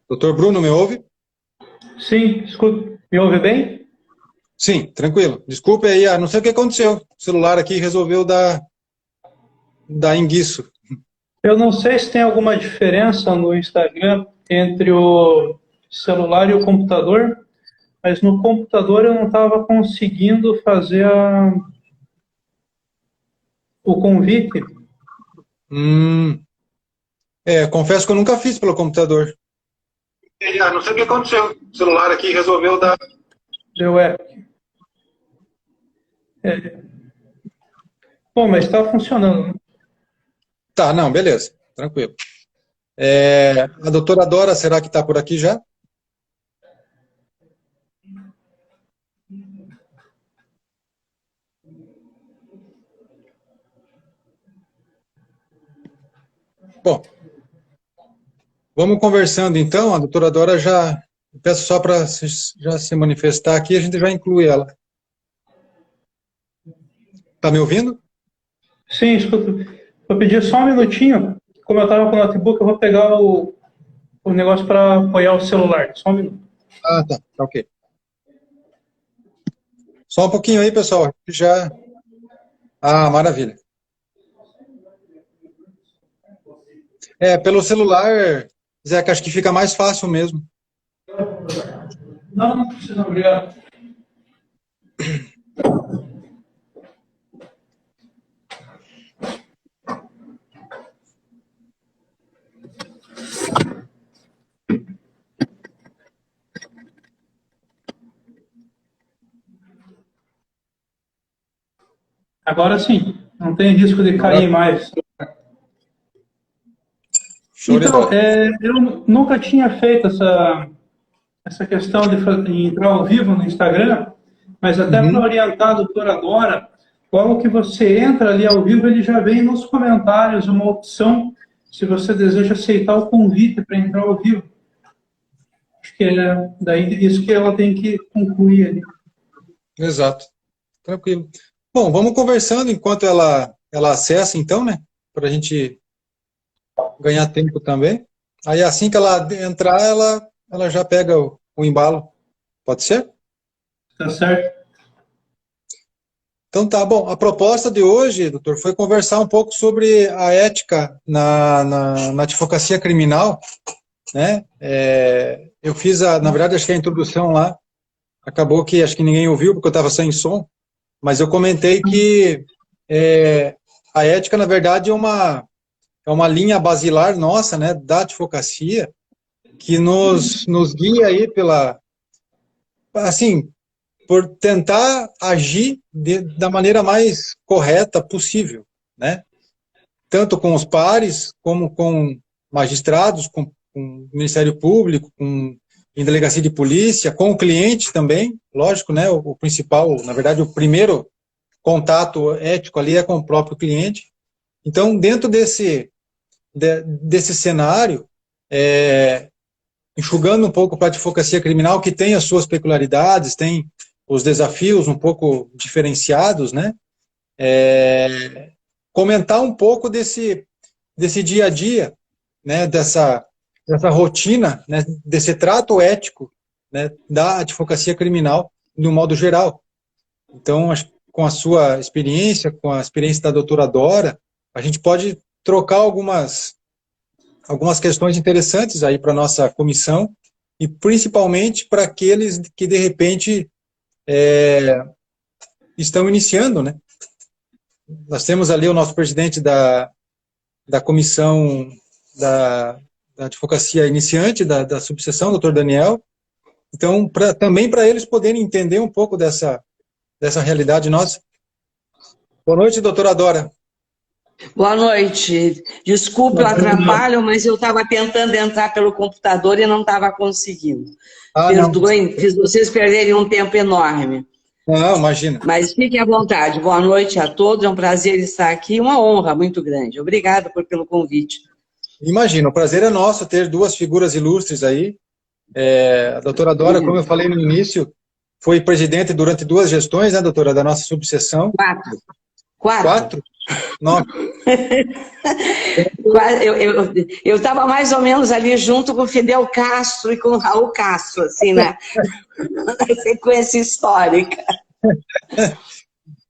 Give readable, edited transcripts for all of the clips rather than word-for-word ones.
Doutor Bruno, me ouve? Sim, escuto. Me ouve bem? Sim, tranquilo. Desculpe aí, não sei o que aconteceu. O celular aqui resolveu dar enguiço. Eu não sei se tem alguma diferença no Instagram entre o celular e o computador, mas no computador eu não estava conseguindo fazer o convite. Confesso que eu nunca fiz pelo computador. Não sei o que aconteceu. O celular aqui resolveu dar... Deu Bom, mas está funcionando, né? Tá, não, beleza. Tranquilo. A doutora Dora, será que está por aqui já? Bom, vamos conversando então. A doutora Dora já... Peço só para já se manifestar aqui, a gente já inclui ela. Tá me ouvindo? Sim, escuto. Vou pedir só um minutinho. Como eu estava com o notebook, eu vou pegar o negócio para apoiar o celular. Só um minuto. Ah, tá ok. Só um pouquinho aí, pessoal. Já... Ah, maravilha. Pelo celular, Zeca, acho que fica mais fácil mesmo. Não, não precisa, não, obrigado. Agora sim, não tem risco de cair mais. Show de Então, bola. eu nunca tinha feito essa questão de entrar ao vivo no Instagram, mas até para Uhum. orientar a doutora Dora, logo que você entra ali ao vivo, ele já vem nos comentários uma opção se você deseja aceitar o convite para entrar ao vivo. Acho que é daí isso que ela tem que concluir ali. Exato. Tranquilo. Bom, vamos conversando enquanto ela acessa, então, né? Para a gente ganhar tempo também. Aí, assim que ela entrar, ela já pega o embalo. Pode ser? Tá certo? Então, tá bom. A proposta de hoje, doutor, foi conversar um pouco sobre a ética na advocacia criminal, né? Eu fiz, na verdade, acho que a introdução lá, acabou que acho que ninguém ouviu, porque eu estava sem som, mas eu comentei que a ética, na verdade, é uma linha basilar nossa, né, da advocacia, que nos guia aí assim, por tentar agir da maneira mais correta possível, né? Tanto com os pares, como com magistrados, com o Ministério Público, em delegacia de polícia, com o cliente também, lógico, né? O principal, na verdade, o primeiro contato ético ali é com o próprio cliente. Então, dentro desse cenário, enxugando um pouco para a advocacia criminal, que tem as suas peculiaridades, tem os desafios um pouco diferenciados, né? Comentar um pouco desse dia a dia, né? Dessa rotina, né? Desse trato ético, né? Da advocacia criminal, no modo geral. Então, com a sua experiência, com a experiência da doutora Dora, a gente pode trocar algumas questões interessantes aí para a nossa comissão, e principalmente para aqueles que, de repente, estão iniciando, né? Nós temos ali o nosso presidente da comissão da advocacia iniciante, da subseção, doutor Daniel. Então, também para eles poderem entender um pouco dessa realidade nossa. Boa noite, doutora Dora. Boa noite. Desculpe o atrapalho, mas eu estava tentando entrar pelo computador e não estava conseguindo. Perdoem, fiz vocês perderem um tempo enorme. Não, imagina. Mas fiquem à vontade. Boa noite a todos. É um prazer estar aqui, uma honra muito grande. Obrigada pelo convite. Imagina, o prazer é nosso ter duas figuras ilustres aí. A doutora Dora, como eu falei no início, foi presidente durante 2 gestões, né, doutora, da nossa subseção. 4? Nossa. Eu estava mais ou menos ali junto com o Fidel Castro e com o Raul Castro, assim, na sequência histórica.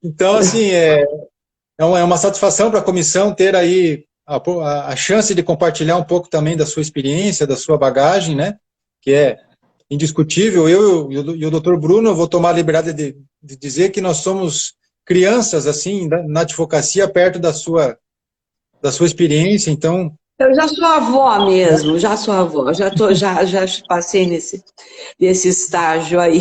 Então, assim, é uma satisfação para a comissão ter aí a chance de compartilhar um pouco também da sua experiência, da sua bagagem, né? Que é indiscutível. Eu e o doutor Bruno, eu vou tomar a liberdade de dizer que nós somos crianças, assim, na advocacia, perto da sua experiência, então... Eu já sou avó mesmo, já sou avó, já passei nesse estágio aí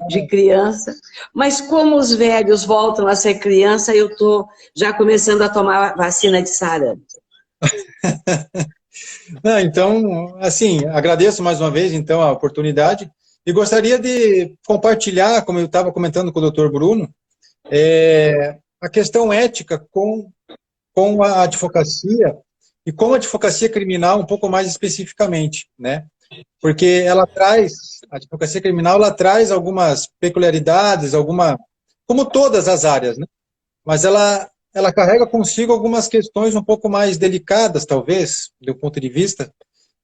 de criança, mas como os velhos voltam a ser criança, eu estou já começando a tomar vacina de sarampo. Então, assim, agradeço mais uma vez, então, a oportunidade e gostaria de compartilhar, como eu estava comentando com o doutor Bruno, a questão ética com a advocacia e com a advocacia criminal um pouco mais especificamente, né? Porque a advocacia criminal, ela traz algumas peculiaridades, como todas as áreas, né? Mas ela carrega consigo algumas questões um pouco mais delicadas, talvez, do ponto de vista.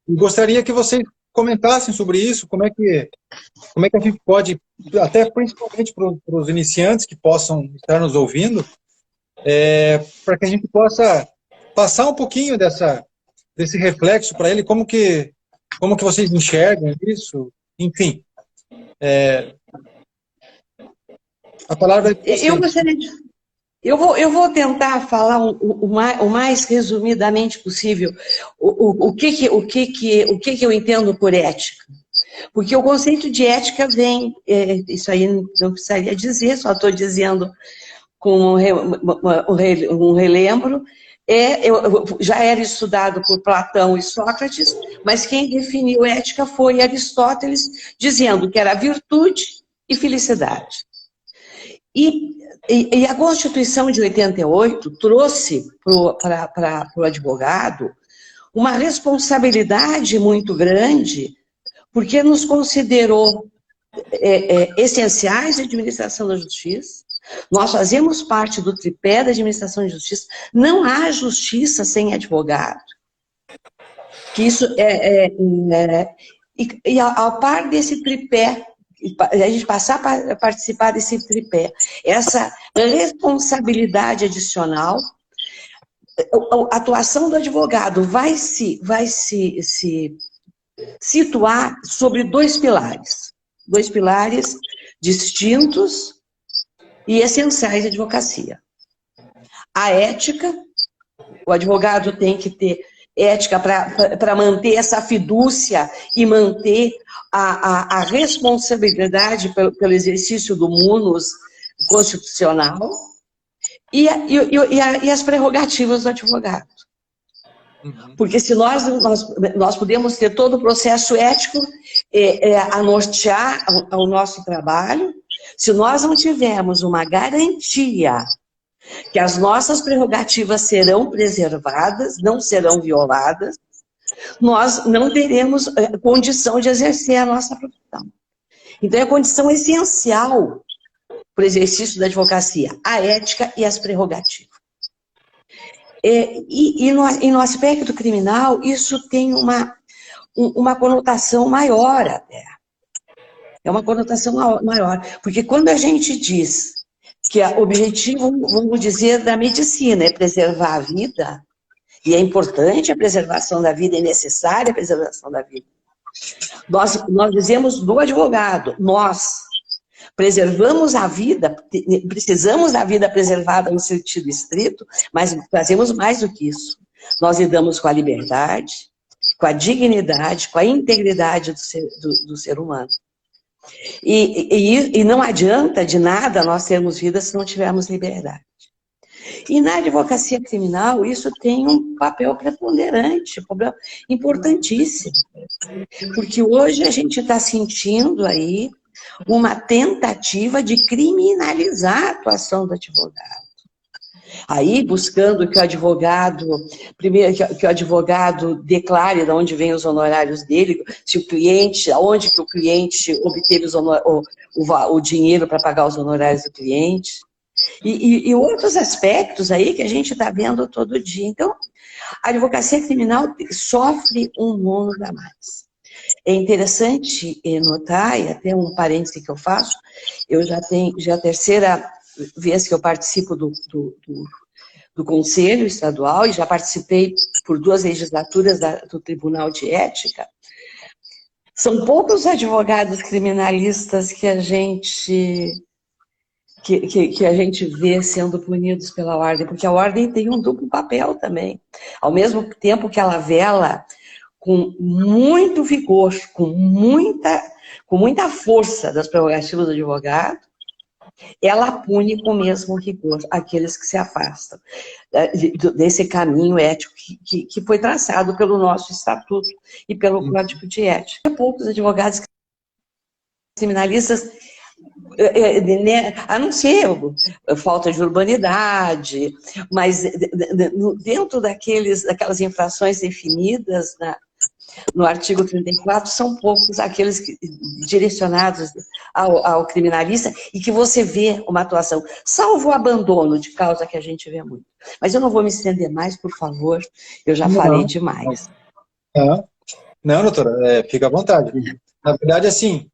E gostaria que vocês comentassem sobre isso, como é que a gente pode, até principalmente para os iniciantes que possam estar nos ouvindo, para que a gente possa passar um pouquinho desse reflexo para ele, como que vocês enxergam isso, enfim. A palavra é de vocês. Eu vou tentar falar o mais resumidamente possível o que eu entendo por ética. Porque o conceito de ética vem, isso aí não precisaria dizer, só estou dizendo com um relembro, já era estudado por Platão e Sócrates, mas quem definiu ética foi Aristóteles, dizendo que era virtude e felicidade. E a Constituição de 88 trouxe para o advogado uma responsabilidade muito grande, porque nos considerou essenciais de administração da justiça. Nós fazemos parte do tripé da administração de justiça. Não há justiça sem advogado. Que isso e ao par desse tripé, a gente passar a participar desse tripé, essa responsabilidade adicional, a atuação do advogado vai se situar sobre dois pilares distintos e essenciais da advocacia. A ética, o advogado tem que ter ética para manter essa fidúcia e manter a responsabilidade pelo exercício do munus constitucional e as prerrogativas do advogado. Porque se nós podemos ter todo o processo ético a nortear o nosso trabalho, se nós não tivermos uma garantia que as nossas prerrogativas serão preservadas, não serão violadas, nós não teremos condição de exercer a nossa profissão. Então, é a condição essencial para o exercício da advocacia, a ética e as prerrogativas. E no aspecto criminal, isso tem uma conotação maior até. É uma conotação maior, porque quando a gente diz que o objetivo, vamos dizer, da medicina é preservar a vida, e é importante a preservação da vida, é necessária a preservação da vida. Nós dizemos do advogado, nós preservamos a vida, precisamos da vida preservada no sentido estrito, mas fazemos mais do que isso. Nós lidamos com a liberdade, com a dignidade, com a integridade do ser humano. E não adianta de nada nós termos vida se não tivermos liberdade. E na advocacia criminal, isso tem um papel preponderante, um papel importantíssimo. Porque hoje a gente está sentindo aí uma tentativa de criminalizar a atuação do advogado. Aí, buscando que o advogado, primeiro, que o advogado declare de onde vêm os honorários dele, se o cliente, onde que o cliente obteve o dinheiro para pagar os honorários do cliente. E outros aspectos aí que a gente está vendo todo dia. Então, a advocacia criminal sofre um ônus a mais. É interessante notar, e até um parêntese que eu faço, eu já é a terceira vez que eu participo do Conselho Estadual, e já participei por 2 legislaturas do Tribunal de Ética. São poucos advogados criminalistas que a gente vê sendo punidos pela ordem, porque a ordem tem um duplo papel também. Ao mesmo tempo que ela vela com muito vigor, com muita força das prerrogativas do advogado, ela pune com o mesmo rigor aqueles que se afastam desse caminho ético que foi traçado pelo nosso estatuto e pelo Código de Ética. Poucos advogados criminalistas, a não ser falta de urbanidade, mas dentro daquelas infrações definidas no artigo 34, são poucos aqueles direcionados ao criminalista e que você vê uma atuação, salvo o abandono de causa que a gente vê muito. Mas eu não vou me estender mais, por favor, eu já falei demais. Não, doutora, fica à vontade. Na verdade, assim,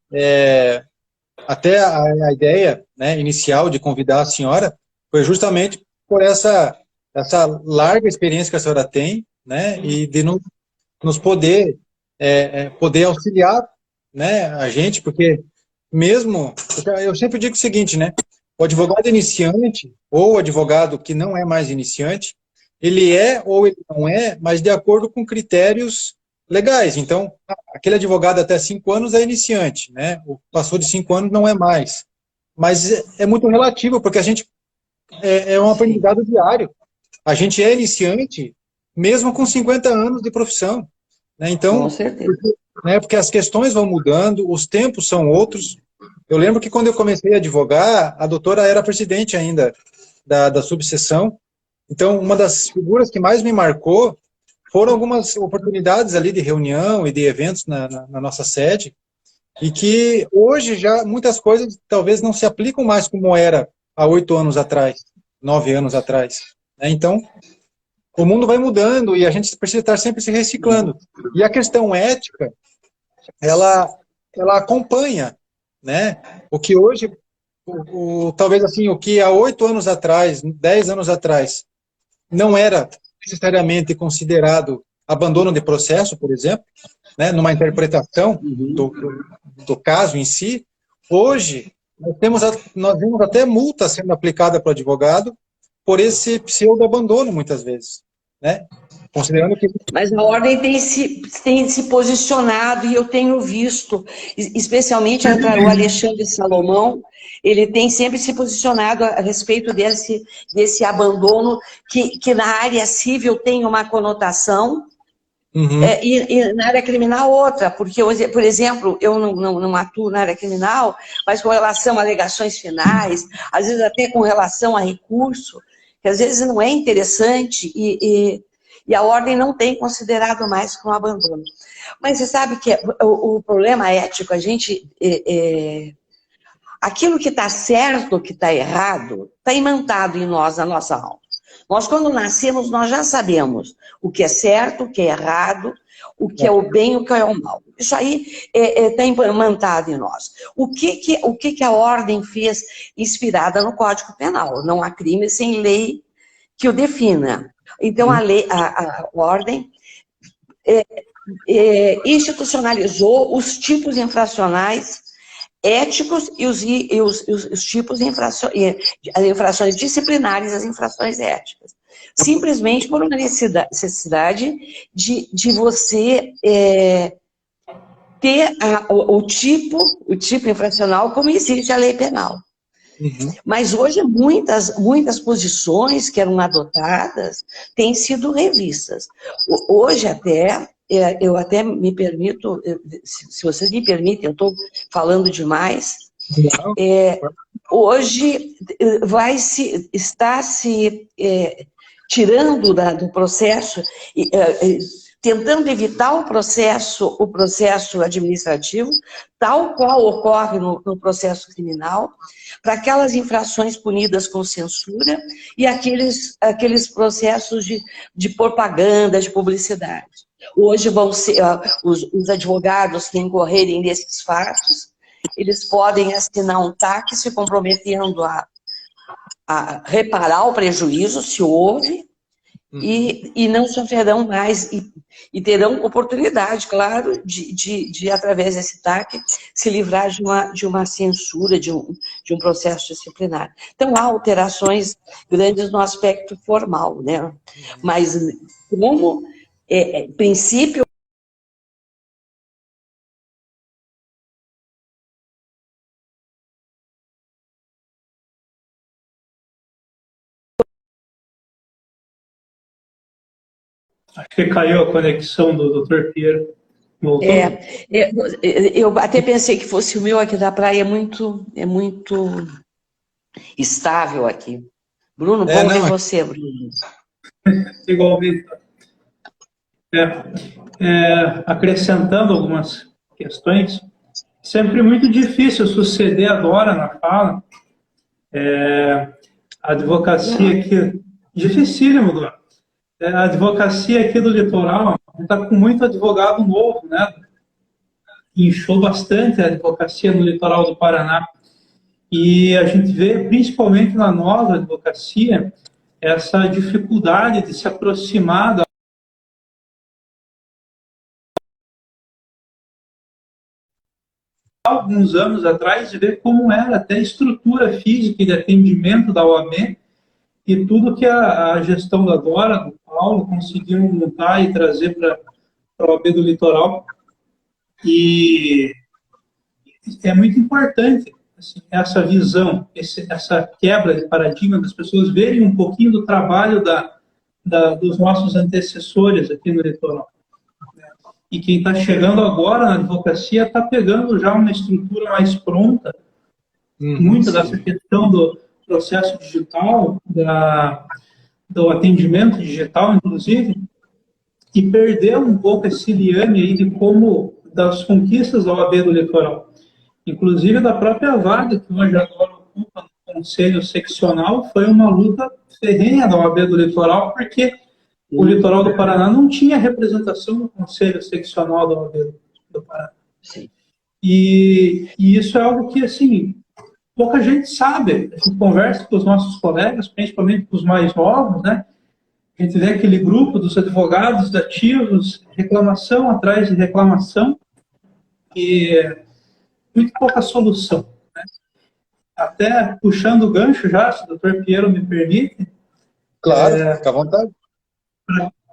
até a ideia, né, inicial de convidar a senhora foi justamente por essa larga experiência que a senhora tem, né, e de nos poder auxiliar, né, a gente, porque eu sempre digo o seguinte, né, o advogado iniciante, ou o advogado que não é mais iniciante, ele é ou ele não é, mas de acordo com critérios legais. Então, aquele advogado até 5 anos é iniciante, né, passou de 5 anos não é mais. Mas é muito relativo, porque a gente é um aprendizado diário. A gente é iniciante mesmo com 50 anos de profissão. Né? Então, com certeza. Porque as questões vão mudando, os tempos são outros. Eu lembro que quando eu comecei a advogar, a doutora era presidente ainda da subseção. Então, uma das figuras que mais me marcou foram algumas oportunidades ali de reunião e de eventos na nossa sede, e que hoje já muitas coisas talvez não se aplicam mais como era há 8 anos atrás, 9 anos atrás. Né? Então, o mundo vai mudando e a gente precisa estar sempre se reciclando. E a questão ética, ela acompanha, né? O que hoje, talvez assim, o que há 8 anos atrás, 10 anos atrás, não era necessariamente considerado abandono de processo, por exemplo, né? Numa interpretação do caso em si, hoje nós vemos até multa sendo aplicada para o advogado por esse pseudo-abandono, muitas vezes, né? Considerando que... Mas a ordem tem se posicionado, e eu tenho visto, especialmente o Alexandre Salomão, ele tem sempre se posicionado a respeito desse abandono, que na área civil tem uma conotação, e na área criminal outra, porque, por exemplo, eu não atuo na área criminal, mas com relação a alegações finais, às vezes até com relação a recurso, que às vezes não é interessante e a ordem não tem considerado mais como abandono. Mas você sabe que o problema ético, a gente... aquilo que está certo, que está errado, está imantado em nós, na nossa alma. Nós, quando nascemos, nós já sabemos o que é certo, o que é errado, o que é o bem, o que é o mal. Isso aí está imantado em nós. O que a ordem fez inspirada no Código Penal? Não há crime sem lei que o defina. Então, a ordem institucionalizou os tipos infracionais éticos e os tipos de as infrações disciplinares e as infrações éticas. Simplesmente por uma necessidade de você ter o tipo infracional como existe a lei penal. Mas hoje muitas posições que eram adotadas têm sido revistas. Hoje eu até me permito, se vocês me permitem, eu estou falando demais, hoje está se tirando do processo tentando evitar o processo administrativo, tal qual ocorre no processo criminal, para aquelas infrações punidas com censura e aqueles processos de propaganda, de publicidade. Hoje vão ser os advogados que incorrerem nesses fatos, eles podem assinar um TAC se comprometendo a reparar o prejuízo, se houve, e não sofrerão mais, e terão oportunidade, claro, de através desse TAC, se livrar de uma censura, de um processo disciplinar. Então, há alterações grandes no aspecto formal, né? Mas, como princípio, Acho que caiu a conexão do Dr. Piero. Voltou? eu até pensei que fosse o meu aqui da praia, é muito estável aqui. Bruno, bom ver você, Bruno. Igualmente. Acrescentando algumas questões, sempre muito difícil suceder a Dora na fala. A advocacia aqui, dificílimo, Dora. A advocacia aqui do litoral está com muito advogado novo, né? Inchou bastante a advocacia no litoral do Paraná. E a gente vê, principalmente na nova advocacia, essa dificuldade de se aproximar alguns anos atrás, de ver como era até a estrutura física de atendimento da OAB e tudo que a gestão da Dora, do Paulo, conseguiu montar e trazer para a OAB do Litoral. E é muito importante assim, essa visão, essa quebra de paradigma, das pessoas verem um pouquinho do trabalho dos nossos antecessores aqui no Litoral. E quem está chegando agora na advocacia está pegando já uma estrutura mais pronta, muita dessa questão do processo digital, do atendimento digital, inclusive, e perdeu um pouco esse liame aí das conquistas da OAB do Litoral. Inclusive da própria vaga que hoje agora ocupa no Conselho Seccional, foi uma luta ferrenha da OAB do Litoral, porque o Litoral do Paraná não tinha representação no Conselho Seccional da OAB do Paraná. Sim. E isso é algo que, assim, pouca gente sabe. A gente conversa com os nossos colegas, principalmente com os mais novos, né? A gente vê aquele grupo dos advogados dativos, reclamação atrás de reclamação, e muito pouca solução. Né? Até puxando o gancho já, se o Dr. Piero me permite. Claro, fica à vontade.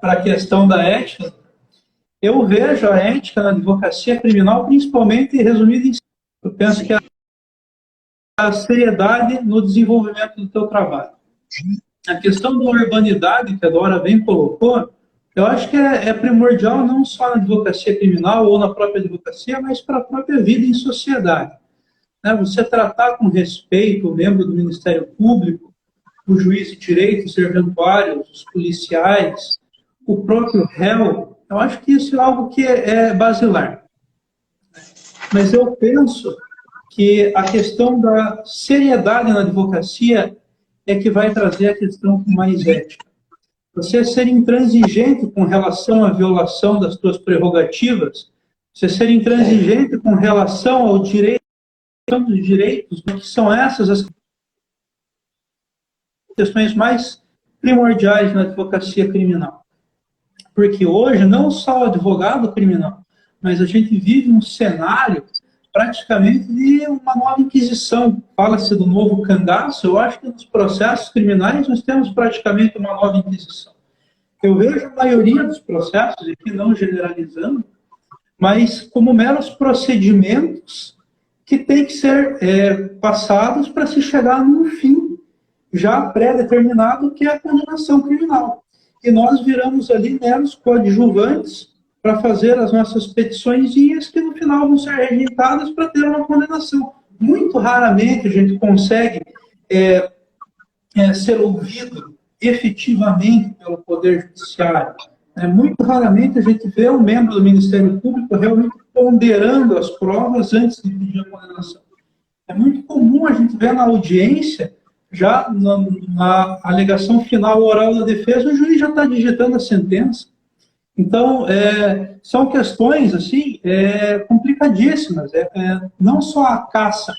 Para a questão da ética, eu vejo a ética na advocacia criminal principalmente resumida em... Eu penso que a seriedade no desenvolvimento do teu trabalho. A questão da urbanidade, que a Dora bem colocou, eu acho que é primordial não só na advocacia criminal ou na própria advocacia, mas para a própria vida em sociedade. Né? Você tratar com respeito o membro do Ministério Público, o juiz de direito, os serventuários, os policiais, o próprio réu, eu acho que isso é algo que é basilar. Mas eu penso que a questão da seriedade na advocacia é que vai trazer a questão com mais ética. Você ser intransigente com relação à violação das suas prerrogativas, você ser intransigente com relação ao direito dos direitos, que são essas as questões mais primordiais na advocacia criminal. Porque hoje, não só o advogado criminal, mas a gente vive um cenário praticamente de uma nova inquisição. Fala-se do novo cangaço, eu acho que nos processos criminais nós temos praticamente uma nova inquisição. Eu vejo a maioria dos processos, aqui não generalizando, mas como meros procedimentos que têm que ser passados para se chegar num fim já pré-determinado, que é a condenação criminal. E nós viramos ali meros coadjuvantes para fazer as nossas petiçõezinhas que no final vão ser rejeitadas para ter uma condenação. Muito raramente a gente consegue ser ouvido efetivamente pelo Poder Judiciário. Muito raramente a gente vê um membro do Ministério Público realmente ponderando as provas antes de pedir a condenação. É muito comum a gente ver na audiência, já na alegação final oral da defesa, o juiz já está digitando a sentença. Então, são questões assim, complicadíssimas. Não só a caça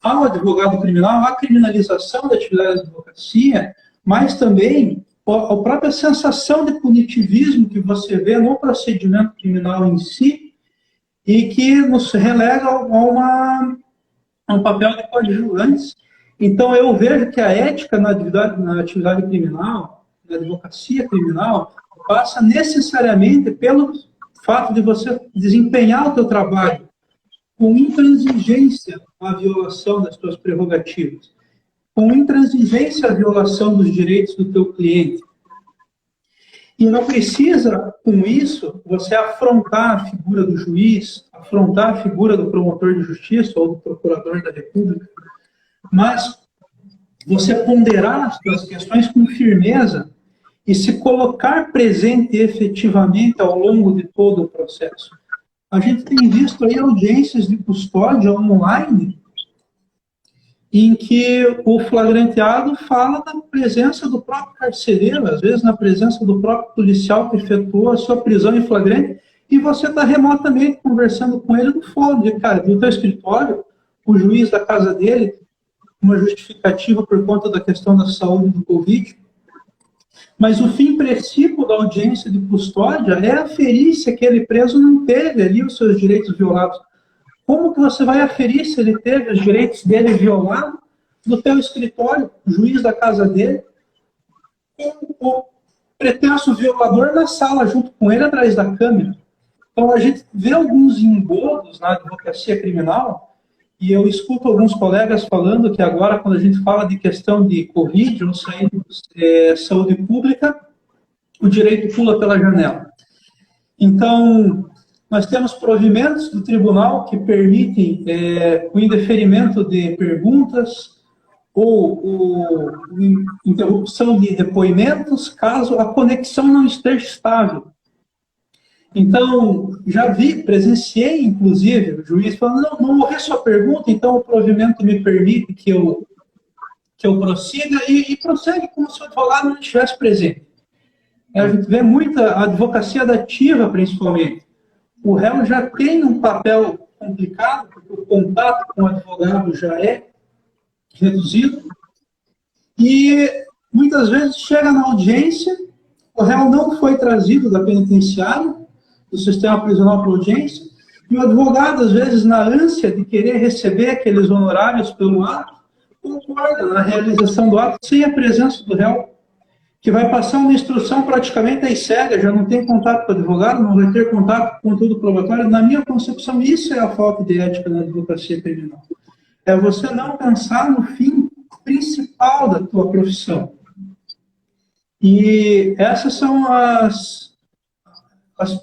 ao advogado criminal, a criminalização da atividade da advocacia, mas também a própria sensação de punitivismo que você vê no procedimento criminal em si e que nos relega a um papel de coadjuvantes. Então, eu vejo que a ética na atividade criminal, na advocacia criminal, passa necessariamente pelo fato de você desempenhar o seu trabalho com intransigência à violação das suas prerrogativas, com intransigência à violação dos direitos do teu cliente. E não precisa, com isso, você afrontar a figura do juiz, afrontar a figura do promotor de justiça ou do procurador da República, mas você ponderar as questões com firmeza e se colocar presente efetivamente ao longo de todo o processo. A gente tem visto aí audiências de custódia online em que o flagranteado fala da presença do próprio carcereiro, às vezes na presença do próprio policial que efetuou a sua prisão em flagrante, e você está remotamente conversando com ele no fórum, de cara, no teu escritório, o juiz da casa dele, uma justificativa por conta da questão da saúde do Covid, mas o fim princípio da audiência de custódia é aferir se aquele preso não teve ali os seus direitos violados. Como que você vai aferir se ele teve os direitos dele violados no teu escritório, o juiz da casa dele, com o pretenso violador na sala junto com ele atrás da câmera? Então a gente vê alguns engodos na advocacia criminal, e eu escuto alguns colegas falando que agora, quando a gente fala de questão de Covid ou saúde pública, o direito pula pela janela. Então, nós temos provimentos do tribunal que permitem o indeferimento de perguntas ou interrupção de depoimentos, caso a conexão não esteja estável. Então, presenciei, inclusive, o juiz falando, não ouvi sua pergunta, então o provimento me permite que eu prossiga e prossegue como se o advogado não estivesse presente. A gente vê muita advocacia dativa, principalmente. O réu já tem um papel complicado, porque o contato com o advogado já é reduzido, e muitas vezes chega na audiência, o réu não foi trazido da penitenciária, do sistema prisional para audiência, e o advogado, às vezes, na ânsia de querer receber aqueles honorários pelo ato, concorda na realização do ato sem a presença do réu, que vai passar uma instrução praticamente às cegas, já não tem contato com o advogado, não vai ter contato com conteúdo probatório. Na minha concepção, isso é a falta de ética na advocacia criminal. É você não pensar no fim principal da tua profissão. E essas são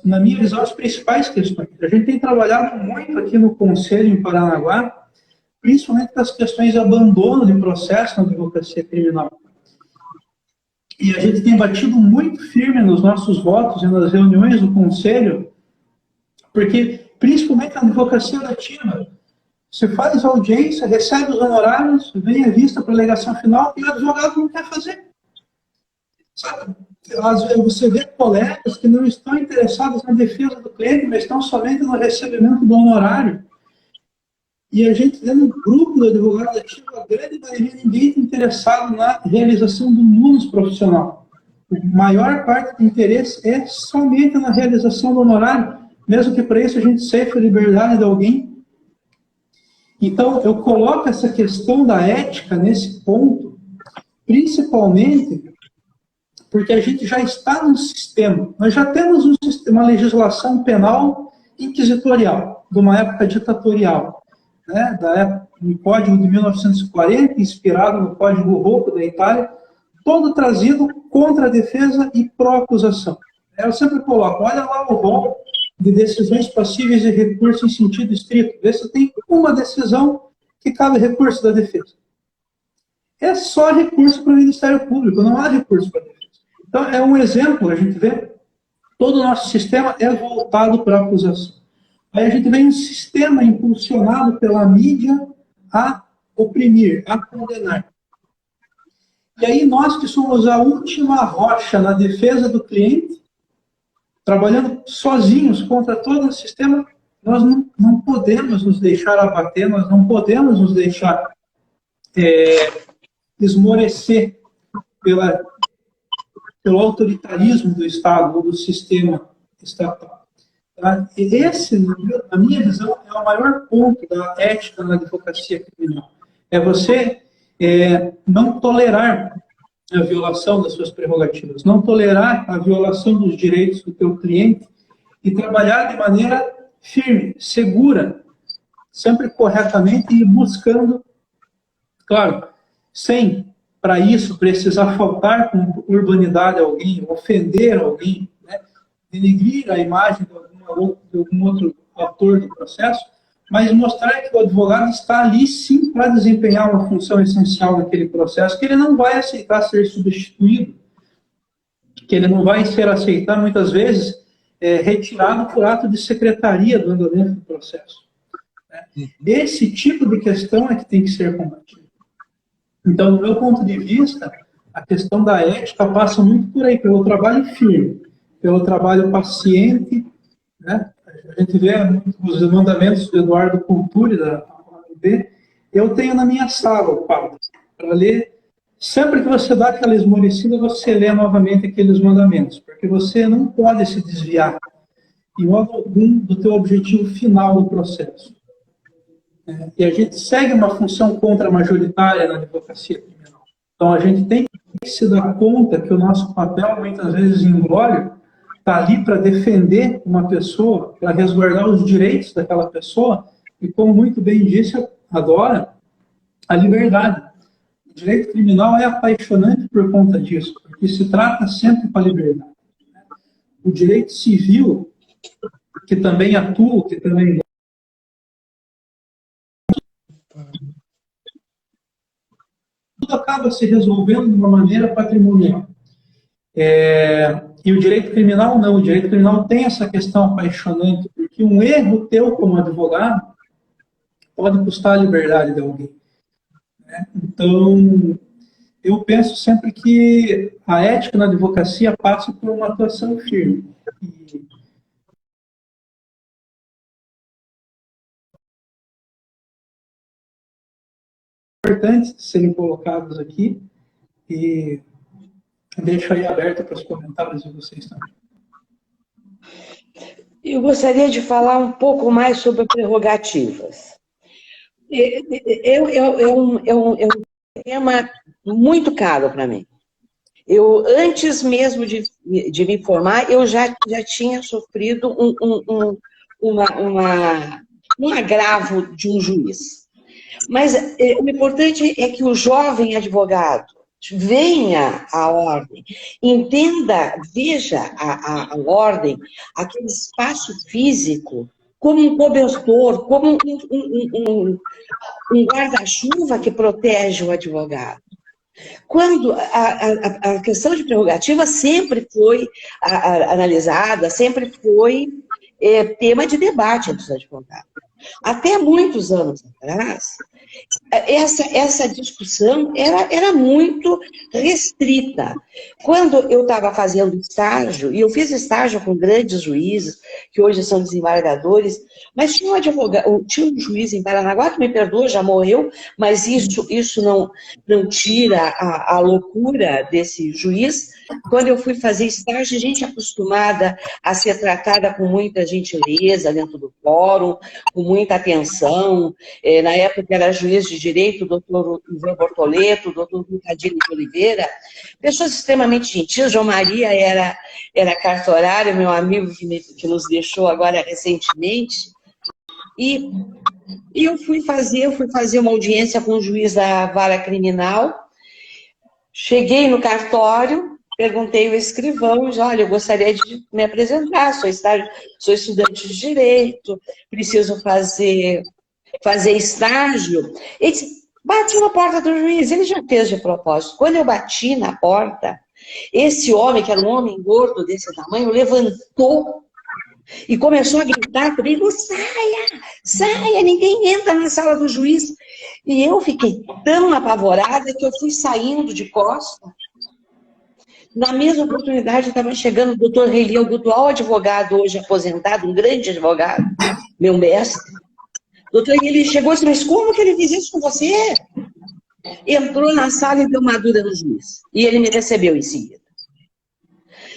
na minha visão, as principais questões. A gente tem trabalhado muito aqui no Conselho, em Paranaguá, principalmente com as questões de abandono de processo na advocacia criminal. E a gente tem batido muito firme nos nossos votos e nas reuniões do Conselho, porque, principalmente na advocacia dativa, você faz audiência, recebe os honorários, vem a vista para a alegação final e o advogado não quer fazer. Sabe? Às vezes você vê colegas que não estão interessados na defesa do cliente, mas estão somente no recebimento do honorário. E a gente vê no grupo do advogado ativo, a grande maioria, ninguém está interessado na realização do munus profissional. A maior parte do interesse é somente na realização do honorário, mesmo que para isso a gente ceife a liberdade de alguém. Então, eu coloco essa questão da ética nesse ponto, principalmente porque a gente já está num sistema, nós já temos uma legislação penal inquisitorial, de uma época ditatorial, né, da época, no Código de 1940, inspirado no Código Rocco da Itália, todo trazido contra a defesa e pró-acusação. Eu sempre coloco, olha lá o rol de decisões passíveis de recurso em sentido estrito, vê se tem uma decisão que cabe recurso da defesa. É só recurso para o Ministério Público, não há recurso para a defesa. Então, é um exemplo, a gente vê, todo o nosso sistema é voltado para a acusação. Aí a gente vê um sistema impulsionado pela mídia a oprimir, a condenar. E aí nós que somos a última rocha na defesa do cliente, trabalhando sozinhos contra todo o sistema, nós não podemos nos deixar abater, nós não podemos nos deixar esmorecer pelo autoritarismo do Estado ou do sistema estatal. Tá? E esse, na minha visão, é o maior ponto da ética na advocacia criminal. É você não tolerar a violação das suas prerrogativas, não tolerar a violação dos direitos do teu cliente e trabalhar de maneira firme, segura, sempre corretamente e buscando, claro, sem, para isso, precisar faltar com urbanidade a alguém, ofender alguém, né? Denegrir a imagem de algum outro ator do processo, mas mostrar que o advogado está ali, sim, para desempenhar uma função essencial naquele processo, que ele não vai aceitar ser substituído, que ele não vai aceitar, muitas vezes, retirado por ato de secretaria do andamento do processo. Né? Esse tipo de questão é que tem que ser combatido. Então, do meu ponto de vista, a questão da ética passa muito por aí, pelo trabalho firme, pelo trabalho paciente, né? A gente vê os mandamentos do Eduardo Culturi, da OAB, eu tenho na minha sala o quadro, para ler. Sempre que você dá aquela esmorecida, você lê novamente aqueles mandamentos, porque você não pode se desviar, em modo algum, do teu objetivo final do processo. E a gente segue uma função contra-majoritária na advocacia criminal. Então, a gente tem que se dar conta que o nosso papel, muitas vezes, imbróglio, está ali para defender uma pessoa, para resguardar os direitos daquela pessoa, e como muito bem disse agora, a liberdade. O direito criminal é apaixonante por conta disso, porque se trata sempre com a liberdade. O direito civil, que também atua, que também... tudo acaba se resolvendo de uma maneira patrimonial. E o direito criminal não. O direito criminal tem essa questão apaixonante, porque um erro teu como advogado pode custar a liberdade de alguém. Né? Então, eu penso sempre que a ética na advocacia passa por uma atuação firme. E importantes serem colocados aqui e deixo aí aberto para os comentários de vocês também. Eu gostaria de falar um pouco mais sobre prerrogativas. É um tema muito caro para mim. Eu, antes mesmo de me formar, eu já tinha sofrido um agravo de um juiz. Mas o importante é que o jovem advogado venha à ordem, entenda, veja a ordem, aquele espaço físico, como um cobertor, como um guarda-chuva que protege o advogado. Quando a questão de prerrogativa sempre foi analisada, sempre foi tema de debate entre os advogados. Até muitos anos atrás, essa discussão era muito restrita. Quando eu estava fazendo estágio, e eu fiz estágio com grandes juízes, que hoje são desembargadores, mas tinha um juiz em Paranaguá, que me perdoa, já morreu, mas isso não tira a loucura desse juiz. Quando eu fui fazer estágio, gente acostumada a ser tratada com muita gentileza dentro do fórum, com muita atenção. Na época era juiz de direito, o doutor Ivan Bortoleto, o doutor Ricardinho de Oliveira, pessoas extremamente gentis. João Maria era cartorário, meu amigo que nos deixou agora recentemente. E eu fui fazer uma audiência com o juiz da vara criminal. Cheguei no cartório, perguntei ao escrivão, olha, eu gostaria de me apresentar, sou estudante de direito, preciso fazer estágio. Ele disse, bati na porta do juiz, ele já fez de propósito. Quando eu bati na porta, Esse homem, que era um homem gordo desse tamanho, levantou e começou a gritar comigo: saia, saia, ninguém entra na sala do juiz. E eu fiquei tão apavorada que eu fui saindo de costas. Na mesma oportunidade, estava chegando o doutor Reili Gutual, advogado hoje aposentado, um grande advogado, meu mestre. O doutor Reili chegou e disse: mas como que ele fez isso com você? Entrou na sala e deu uma dura no juiz. E ele me recebeu em seguida.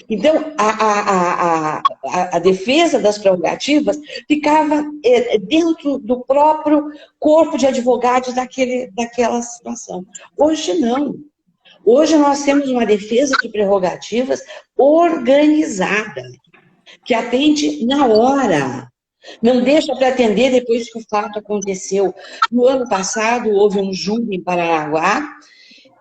Então, a defesa das prerrogativas ficava dentro do próprio corpo de advogados daquela situação. Hoje, não. Hoje, nós temos uma defesa de prerrogativas organizada, que atende na hora. Não deixa para atender depois que o fato aconteceu. No ano passado, houve um júri em Paranaguá,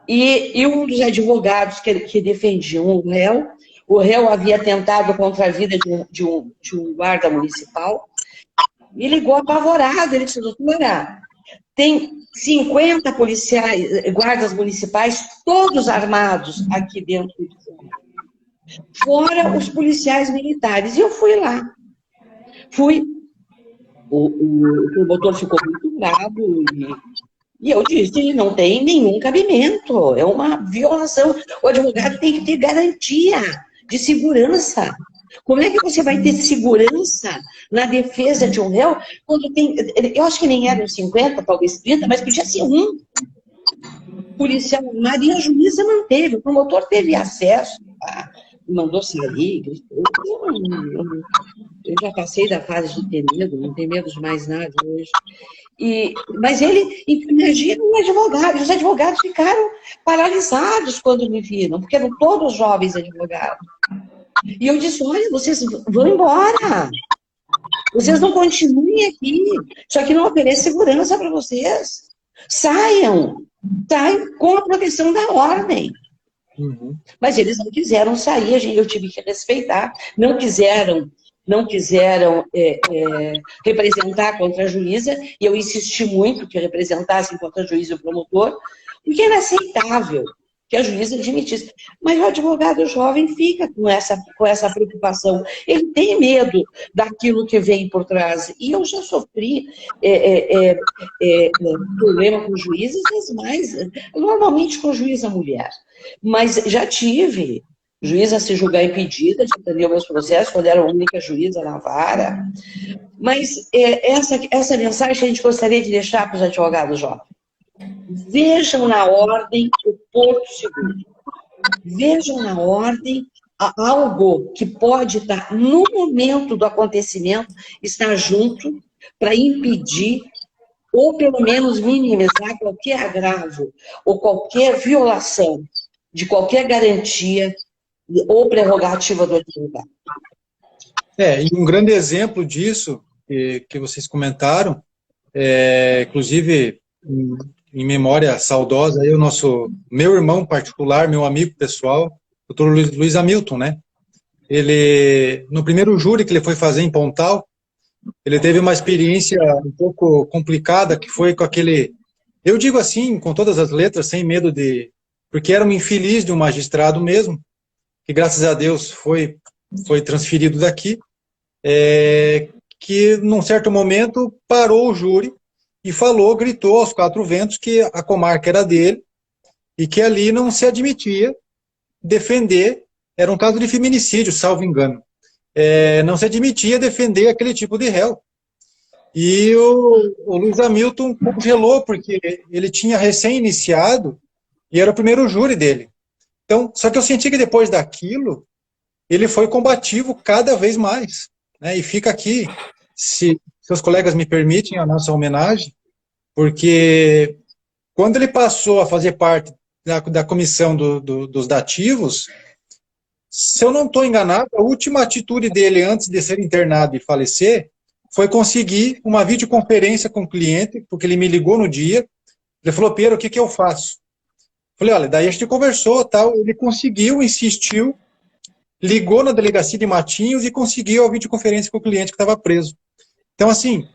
e um dos advogados que defendiam o réu havia atentado contra a vida de um guarda municipal, me ligou apavorado. Ele disse: doutora, tem 50 policiais, guardas municipais, todos armados aqui dentro do fora os policiais militares. E eu fui lá. O promotor ficou muito bravo e eu disse: não tem nenhum cabimento, é uma violação. O advogado tem que ter garantia de segurança. Como é que você vai ter segurança na defesa de um réu quando tem... Eu acho que nem eram 50, talvez 30, mas podia ser um policial armado, e a juíza manteve, o promotor teve acesso, mandou sair, eu já passei da fase de ter medo, não tenho medo de mais nada hoje. Mas ele, imagina um advogado, os advogados ficaram paralisados quando me viram, porque eram todos jovens advogados. E eu disse: olha, vocês vão embora, vocês não continuem aqui, isso aqui não oferece segurança para vocês. Saiam com a proteção da ordem. Uhum. Mas eles não quiseram sair, eu tive que respeitar, não quiseram representar contra a juíza, e eu insisti muito que representassem contra a juíza e o promotor, porque era aceitável que a juíza admitisse. Mas o advogado jovem fica com essa preocupação, ele tem medo daquilo que vem por trás. E eu já sofri problema com juízes, normalmente com juíza mulher, mas já tive juíza a se julgar impedida de atender meus processos, quando era a única juíza na vara. Mas essa mensagem a gente gostaria de deixar para os advogados jovens. Vejam na ordem o porto seguro. Vejam na ordem algo que pode estar, no momento do acontecimento, estar junto para impedir ou pelo menos minimizar qualquer agravo ou qualquer violação de qualquer garantia ou prerrogativa do advogado. E um grande exemplo disso, que vocês comentaram, inclusive, em memória saudosa, aí meu irmão particular, meu amigo pessoal, doutor Luiz Hamilton, né? Ele, no primeiro júri que ele foi fazer em Pontal, ele teve uma experiência um pouco complicada, que foi com aquele, eu digo assim, com todas as letras, sem medo de... Porque era um infeliz de um magistrado mesmo, que graças a Deus foi transferido daqui, que num certo momento parou o júri e gritou aos quatro ventos que a comarca era dele e que ali não se admitia defender, era um caso de feminicídio, salvo engano, não se admitia defender aquele tipo de réu. E o Luiz Hamilton congelou, porque ele tinha recém-iniciado e era o primeiro júri dele. Então, só que eu senti que depois daquilo, ele foi combativo cada vez mais, né? E fica aqui, se seus colegas me permitem, a nossa homenagem, porque quando ele passou a fazer parte da comissão dos dativos, se eu não estou enganado, a última atitude dele antes de ser internado e falecer foi conseguir uma videoconferência com o cliente, porque ele me ligou no dia, ele falou: Piero, o que eu faço? Falei: olha, daí a gente conversou, tal, ele conseguiu, insistiu, ligou na delegacia de Matinhos e conseguiu a videoconferência com o cliente que estava preso. Então, assim,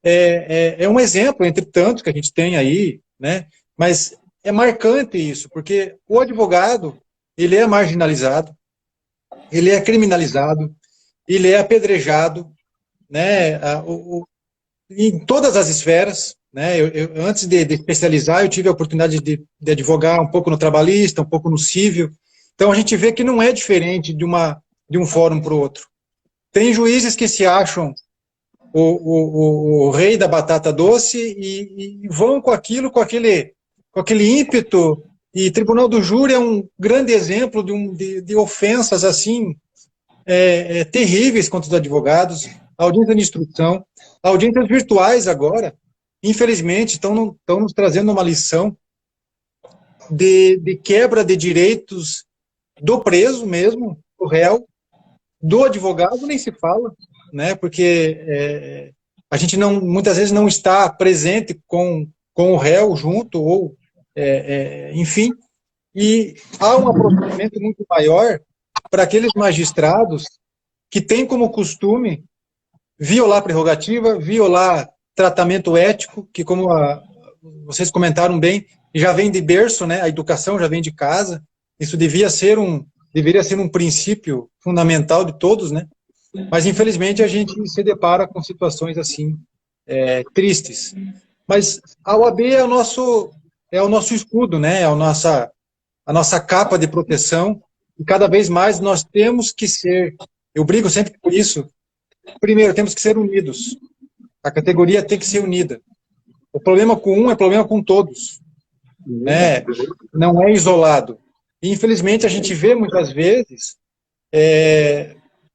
é um exemplo entre tantos que a gente tem aí, né? Mas é marcante isso, porque o advogado, ele é marginalizado, ele é criminalizado, ele é apedrejado, né, em todas as esferas, né? Antes de especializar, eu tive a oportunidade de advogar um pouco no trabalhista, um pouco no civil. Então a gente vê que não é diferente de um fórum para o outro. Tem juízes que se acham o rei da batata doce e vão com aquilo, com aquele ímpeto. E Tribunal do Júri é um grande exemplo de ofensas assim terríveis contra os advogados, audiência de instrução, audiências virtuais agora, infelizmente, estão nos trazendo uma lição de quebra de direitos do preso mesmo, do réu, do advogado nem se fala, né? Porque a gente muitas vezes não está presente com o réu junto, ou enfim, e há um aprofundamento muito maior para aqueles magistrados que têm como costume violar prerrogativa, violar tratamento ético, que como vocês comentaram bem, já vem de berço, né? A educação já vem de casa. Isso deveria ser um princípio fundamental de todos, né? Mas infelizmente a gente se depara com situações assim tristes. Mas a OAB é o nosso escudo, né? É a nossa capa de proteção. E cada vez mais nós temos que ser. Eu brigo sempre por isso. Primeiro, temos que ser unidos. A categoria tem que ser unida. O problema com um é problema com todos, né? Não é isolado. E, infelizmente, a gente vê muitas vezes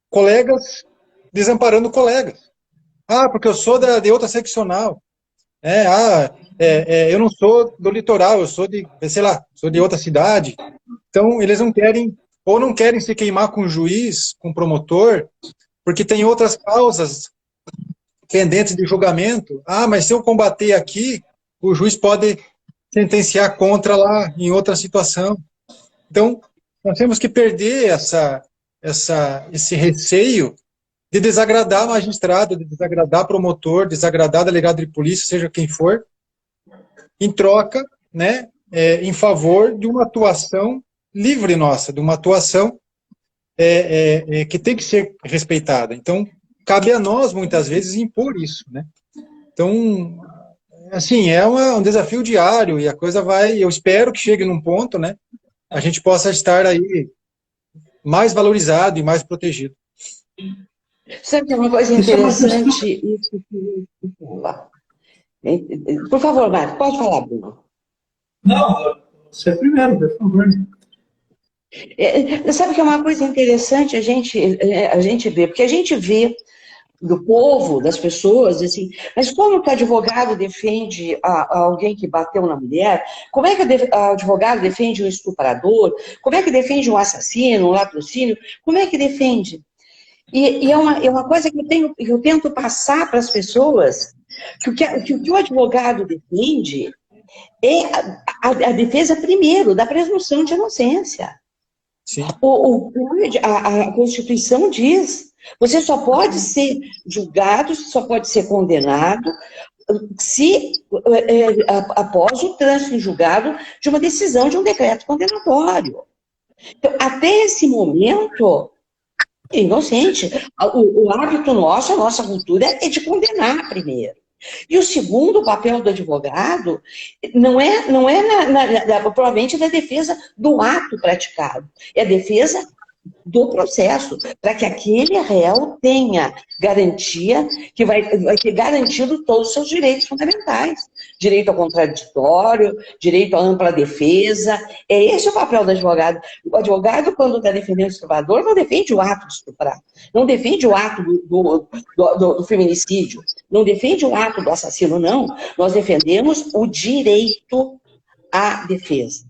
colegas desamparando colegas. Ah, porque eu sou de outra seccional. Eu não sou do litoral, eu sou sou de outra cidade. Então, eles não querem se queimar com o juiz, com o promotor, porque tem outras causas pendentes de julgamento. Ah, mas se eu combater aqui, o juiz pode sentenciar contra lá em outra situação. Então, nós temos que perder esse receio de desagradar magistrado, de desagradar promotor, desagradar delegado de polícia, seja quem for, em troca, né, em favor de uma atuação livre nossa, de uma atuação que tem que ser respeitada. Então, cabe a nós, muitas vezes, impor isso, né? Então, assim, é um desafio diário e a coisa eu espero que chegue num ponto, né, a gente possa estar aí mais valorizado e mais protegido. Sabe que é uma coisa interessante? Por favor, Marco, pode falar, Bruno. Não, você primeiro, por favor. Sabe que é uma coisa interessante a gente ver, porque a gente vê do povo, das pessoas, assim, mas como que o advogado defende alguém que bateu na mulher? Como é que o advogado defende um estuprador? Como é que defende um assassino, um latrocínio? Como é que defende? E é uma coisa que eu tento passar para as pessoas, que o advogado defende é a defesa, primeiro, da presunção de inocência. Sim. A Constituição diz, você só pode ser julgado, só pode ser condenado após o trânsito em julgado de uma decisão de um decreto condenatório. Então, até esse momento, é inocente. O hábito nosso, a nossa cultura é de condenar primeiro. E o segundo papel do advogado não é provavelmente da defesa do ato praticado, é a defesa do processo, para que aquele réu tenha garantia, que vai ter garantido todos os seus direitos fundamentais. Direito ao contraditório, direito à ampla defesa. É esse o papel do advogado. O advogado, quando está defendendo o estuprador, não defende o ato de estuprar, não defende o ato do feminicídio, não defende o ato do assassino, não. Nós defendemos o direito à defesa.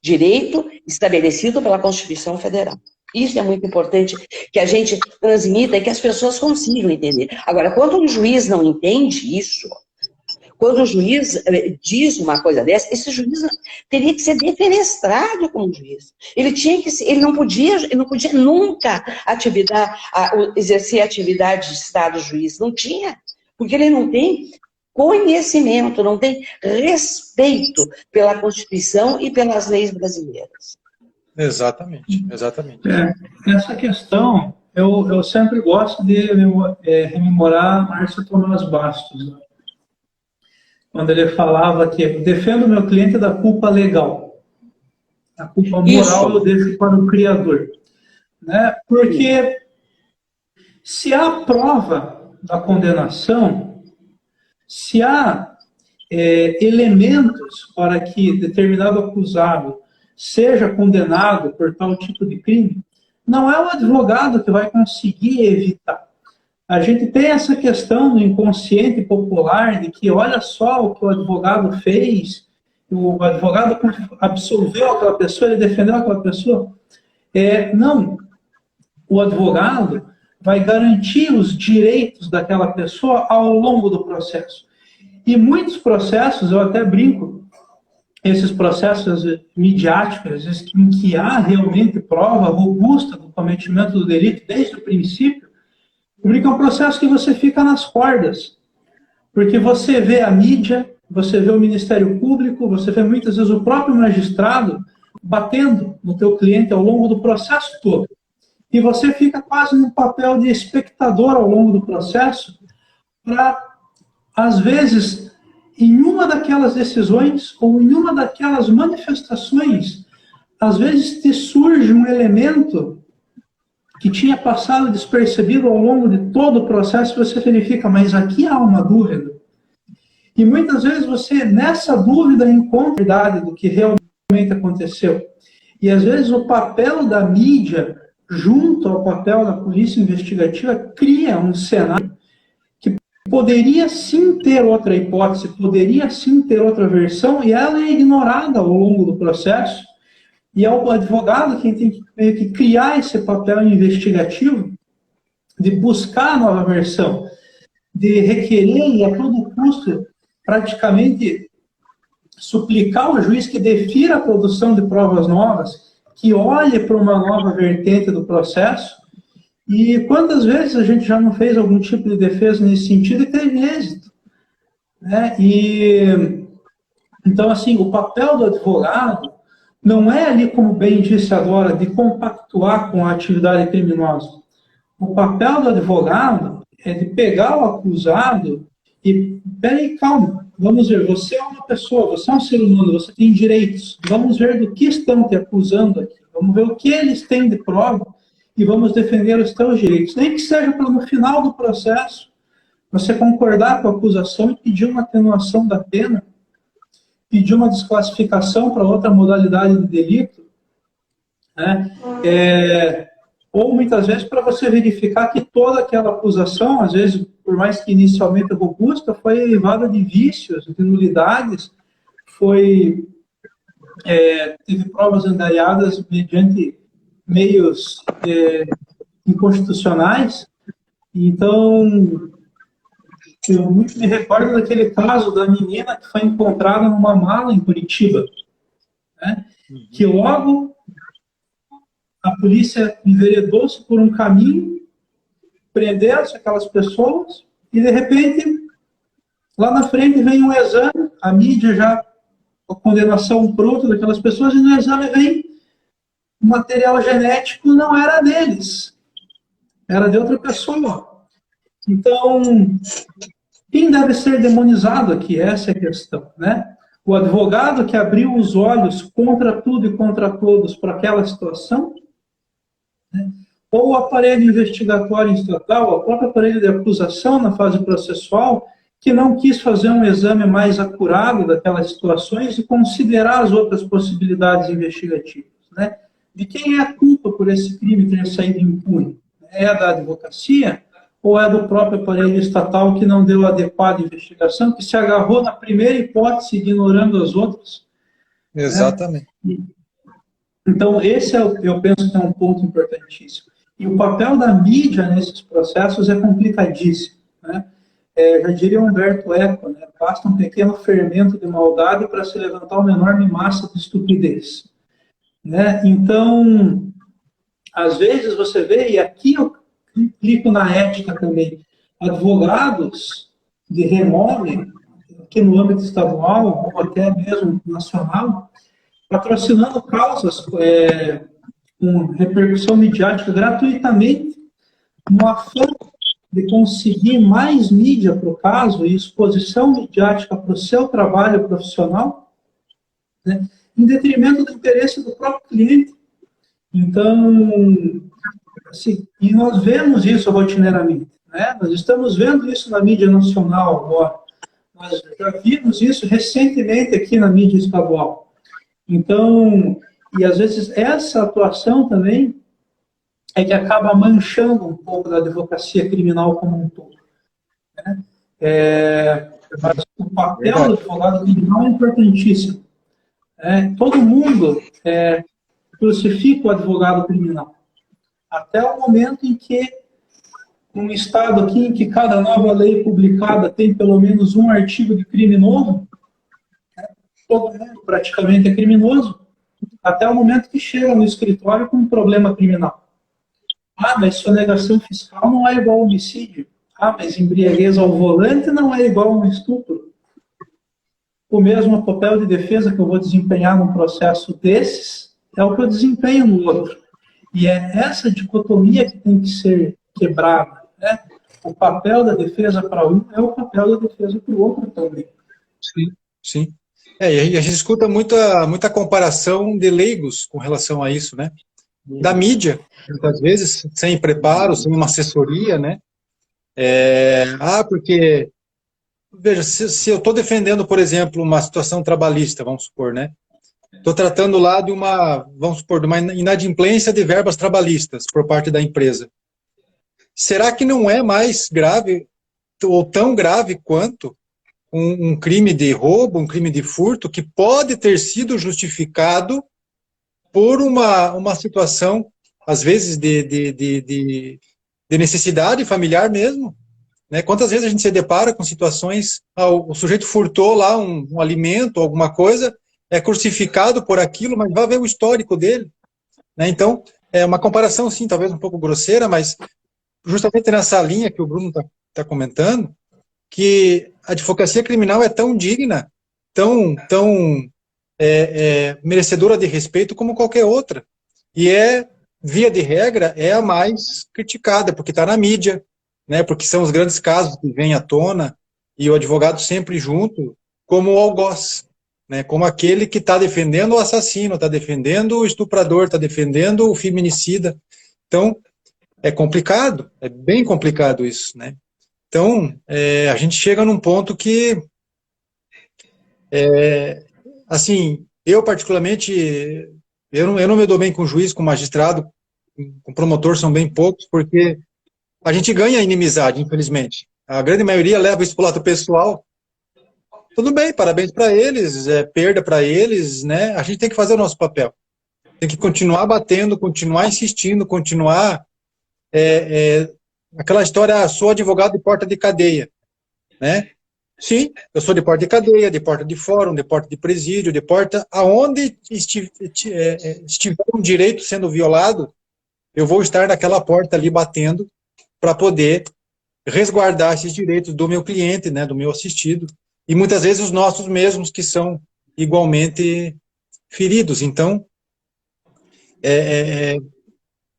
Direito estabelecido pela Constituição Federal. Isso é muito importante que a gente transmita e que as pessoas consigam entender. Agora, quando o juiz não entende isso, quando o juiz diz uma coisa dessa, esse juiz teria que ser defenestrado como juiz. Ele não podia nunca exercer atividade de Estado juiz. Não tinha, porque ele não tem conhecimento, não tem respeito pela Constituição e pelas leis brasileiras. Exatamente, exatamente. Essa questão, eu sempre gosto de rememorar Márcio Tomás Bastos, né? Quando ele falava que defendo o meu cliente da culpa legal. A culpa moral eu deixo para o Criador. Né? Porque se há prova da condenação, se há elementos para que determinado acusado seja condenado por tal tipo de crime, não é o advogado que vai conseguir evitar. A gente tem essa questão no inconsciente popular de que olha só o que o advogado fez, o advogado absolveu aquela pessoa, ele defendeu aquela pessoa. Não, o advogado vai garantir os direitos daquela pessoa ao longo do processo. E muitos processos, eu até brinco, esses processos midiáticos, em que há realmente prova robusta do cometimento do delito desde o princípio, porque é um processo que você fica nas cordas. Porque você vê a mídia, você vê o Ministério Público, você vê muitas vezes o próprio magistrado batendo no teu cliente ao longo do processo todo. E você fica quase no papel de espectador ao longo do processo para, às vezes, em uma daquelas decisões ou em uma daquelas manifestações, às vezes te surge um elemento que tinha passado despercebido ao longo de todo o processo, você verifica, mas aqui há uma dúvida. E muitas vezes você, nessa dúvida, encontra a verdade do que realmente aconteceu. E às vezes o papel da mídia, junto ao papel da polícia investigativa, cria um cenário que poderia sim ter outra hipótese, poderia sim ter outra versão, e ela é ignorada ao longo do processo. E é o advogado quem tem que meio que criar esse papel investigativo de buscar a nova versão, de requerer e a todo custo praticamente suplicar ao juiz que defira a produção de provas novas, que olhe para uma nova vertente do processo. E quantas vezes a gente já não fez algum tipo de defesa nesse sentido e teve êxito, né? E então, assim, o papel do advogado não é ali, como bem disse agora, de compactuar com a atividade criminosa. O papel do advogado é de pegar o acusado e, peraí, calma, vamos ver, você é uma pessoa, você é um ser humano, você tem direitos, vamos ver do que estão te acusando aqui, vamos ver o que eles têm de prova e vamos defender os teus direitos. Nem que seja para no final do processo você concordar com a acusação e pedir uma atenuação da pena, pedir uma desclassificação para outra modalidade de delito, né? Ou muitas vezes para você verificar que toda aquela acusação, às vezes, por mais que inicialmente robusta, foi derivada de vícios, de nulidades, teve provas angariadas mediante meios inconstitucionais. Então, eu muito me recordo daquele caso da menina que foi encontrada numa mala em Curitiba, né? Que logo a polícia enveredou-se por um caminho, prendeu-se aquelas pessoas e, de repente, lá na frente vem um exame, a mídia já, a condenação pronta daquelas pessoas, e no exame vem o material genético, não era deles, era de outra pessoa. Então, quem deve ser demonizado aqui? Essa é a questão, né? O advogado que abriu os olhos contra tudo e contra todos para aquela situação, né? Ou o aparelho investigatório estatal, o próprio aparelho de acusação na fase processual, que não quis fazer um exame mais acurado daquelas situações e considerar as outras possibilidades investigativas, né? De quem é a culpa por esse crime ter saído impune? É da advocacia ou é do próprio aparelho estatal que não deu a adequada investigação, que se agarrou na primeira hipótese, ignorando as outras? Exatamente. Né? Então, esse eu penso que é um ponto importantíssimo. E o papel da mídia nesses processos é complicadíssimo, né? Já diria Humberto Eco, né? Basta um pequeno fermento de maldade para se levantar uma enorme massa de estupidez, né? Então, às vezes você vê, e aqui eu implico na ética também, advogados de renome, aqui no âmbito estadual, ou até mesmo nacional, patrocinando causas com repercussão midiática gratuitamente, no afã de conseguir mais mídia para o caso e exposição midiática para o seu trabalho profissional, né, em detrimento do interesse do próprio cliente. Então, assim, e nós vemos isso rotineiramente, né? Nós estamos vendo isso na mídia nacional agora. Nós já vimos isso recentemente aqui na mídia estadual. Então, e às vezes essa atuação também é que acaba manchando um pouco da advocacia criminal como um todo, né? Mas o papel do advogado criminal é importantíssimo. Todo mundo crucifica o advogado criminal. Até o momento em que, num estado aqui em que cada nova lei publicada tem pelo menos um artigo de crime novo, né, todo mundo praticamente é criminoso, até o momento que chega no escritório com um problema criminal. Ah, mas sonegação fiscal não é igual a homicídio. Ah, mas embriaguez ao volante não é igual a um estupro. O mesmo papel de defesa que eu vou desempenhar num processo desses é o que eu desempenho no outro. E é essa dicotomia que tem que ser quebrada, né? O papel da defesa para um é o papel da defesa para o outro também. Sim, sim. E a gente escuta muita comparação de leigos com relação a isso, né? Da mídia, muitas vezes, sem preparo, sem uma assessoria, né? Porque, veja, se eu estou defendendo, por exemplo, uma situação trabalhista, vamos supor, né? Estou tratando lá de vamos supor, de uma inadimplência de verbas trabalhistas por parte da empresa. Será que não é mais grave, ou tão grave quanto um crime de roubo, um crime de furto, que pode ter sido justificado por uma situação, às vezes, de necessidade familiar mesmo, né? Quantas vezes a gente se depara com situações, o sujeito furtou lá um alimento, alguma coisa, é crucificado por aquilo, mas vai ver o histórico dele, né? Então, é uma comparação, sim, talvez um pouco grosseira, mas justamente nessa linha que o Bruno está comentando, que a advocacia criminal é tão digna, tão merecedora de respeito como qualquer outra. E via de regra, é a mais criticada, porque está na mídia, né? Porque são os grandes casos que vêm à tona, e o advogado sempre junto, como o algoz, né? Como aquele que está defendendo o assassino, está defendendo o estuprador, está defendendo o feminicida. Então, é complicado, é bem complicado isso, né? Então, a gente chega num ponto que, assim, eu particularmente, eu não me dou bem com juiz, com magistrado, com promotor, são bem poucos, porque a gente ganha inimizade, infelizmente. A grande maioria leva isso para o lado pessoal. Tudo bem, parabéns para eles, perda para eles, né? A gente tem que fazer o nosso papel. Tem que continuar batendo, continuar insistindo, continuar... aquela história, sou advogado de porta de cadeia, né? Sim, eu sou de porta de cadeia, de porta de fórum, de porta de presídio, de porta aonde estiver um direito sendo violado, eu vou estar naquela porta ali batendo para poder resguardar esses direitos do meu cliente, né, do meu assistido, e muitas vezes os nossos mesmos que são igualmente feridos. Então,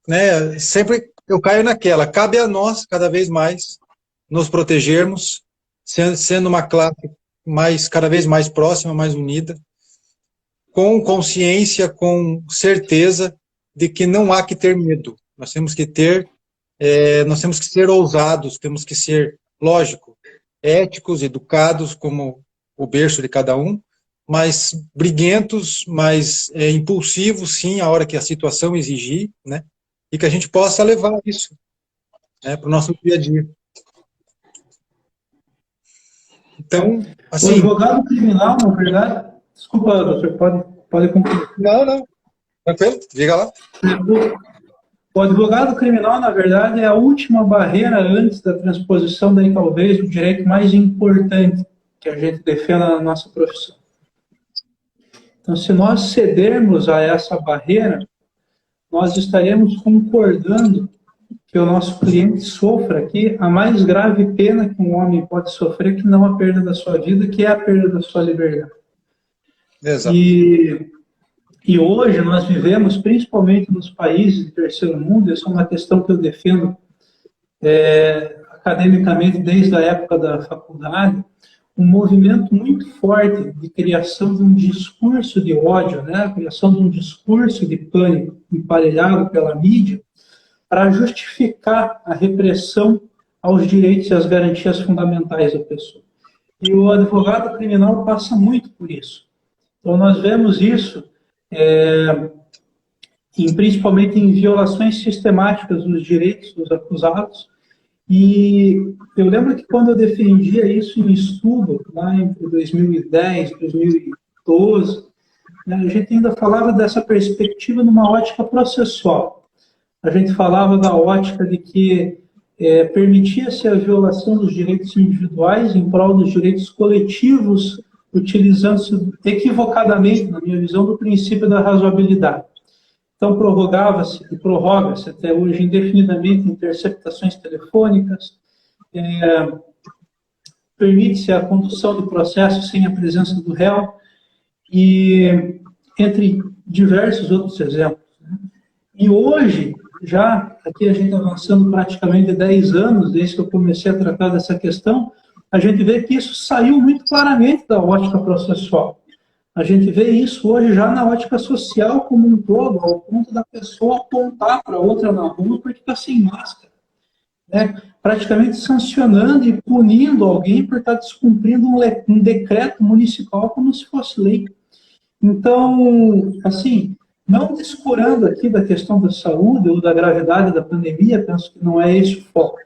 né, sempre eu caio naquela, cabe a nós cada vez mais nos protegermos, sendo uma classe cada vez mais próxima, mais unida, com consciência, com certeza de que não há que ter medo. Nós temos que ser ousados, temos que ser, lógico, éticos, educados, como o berço de cada um, mas briguentos, mas impulsivos, sim, a hora que a situação exigir, né? E que a gente possa levar isso, né, para o nosso dia a dia. Então, assim... O advogado criminal, na verdade... Desculpa, doutor, pode concluir. Não, tranquilo, diga lá. O advogado criminal, na verdade, é a última barreira antes da transposição, daí talvez, o direito mais importante que a gente defenda na nossa profissão. Então, se nós cedermos a essa barreira, nós estaremos concordando que o nosso cliente sofra aqui a mais grave pena que um homem pode sofrer, que não a perda da sua vida, que é a perda da sua liberdade. Exato. E E hoje nós vivemos, principalmente nos países do terceiro mundo, essa é uma questão que eu defendo academicamente desde a época da faculdade, um movimento muito forte de criação de um discurso de ódio, né? A criação de um discurso de pânico emparelhado pela mídia para justificar a repressão aos direitos e às garantias fundamentais da pessoa. E o advogado criminal passa muito por isso. Então, nós vemos isso principalmente em violações sistemáticas dos direitos dos acusados. E eu lembro que quando eu defendia isso em estudo, lá entre 2010 e 2012, né, a gente ainda falava dessa perspectiva numa ótica processual. A gente falava da ótica de que permitia-se a violação dos direitos individuais em prol dos direitos coletivos, utilizando-se equivocadamente, na minha visão, do princípio da razoabilidade. Então, prorrogava-se e prorroga-se até hoje indefinidamente interceptações telefônicas, permite-se a condução de processos sem a presença do réu, e entre diversos outros exemplos. E hoje, já aqui a gente avançando praticamente 10 anos, desde que eu comecei a tratar dessa questão, a gente vê que isso saiu muito claramente da ótica processual. A gente vê isso hoje já na ótica social como um todo, ao ponto da pessoa apontar para outra na rua porque está sem máscara, né? Praticamente sancionando e punindo alguém por estar descumprindo um decreto municipal como se fosse lei. Então, assim, não descurando aqui da questão da saúde ou da gravidade da pandemia, penso que não é esse o foco.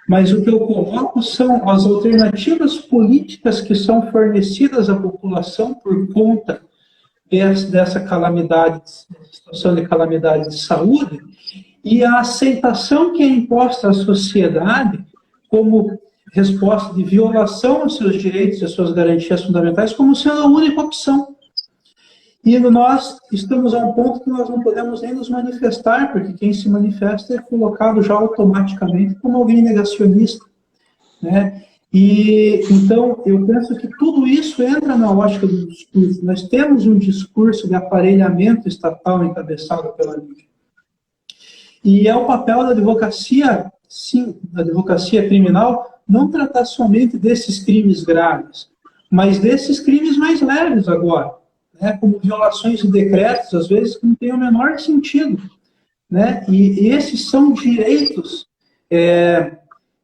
Mas o que eu coloco são as alternativas políticas que são fornecidas à população por conta dessa calamidade, situação de calamidade de saúde, e a aceitação que é imposta à sociedade como resposta de violação aos seus direitos e às suas garantias fundamentais como sendo a única opção. E nós estamos a um ponto que nós não podemos nem nos manifestar, porque quem se manifesta é colocado já automaticamente como alguém negacionista, né? E então eu penso que tudo isso entra na ótica do discurso. Nós temos um discurso de aparelhamento estatal encabeçado pela mídia. E é o papel da advocacia, sim, da advocacia criminal, não tratar somente desses crimes graves, mas desses crimes mais leves agora. Como violações de decretos, às vezes, que não tem o menor sentido, né? E esses são direitos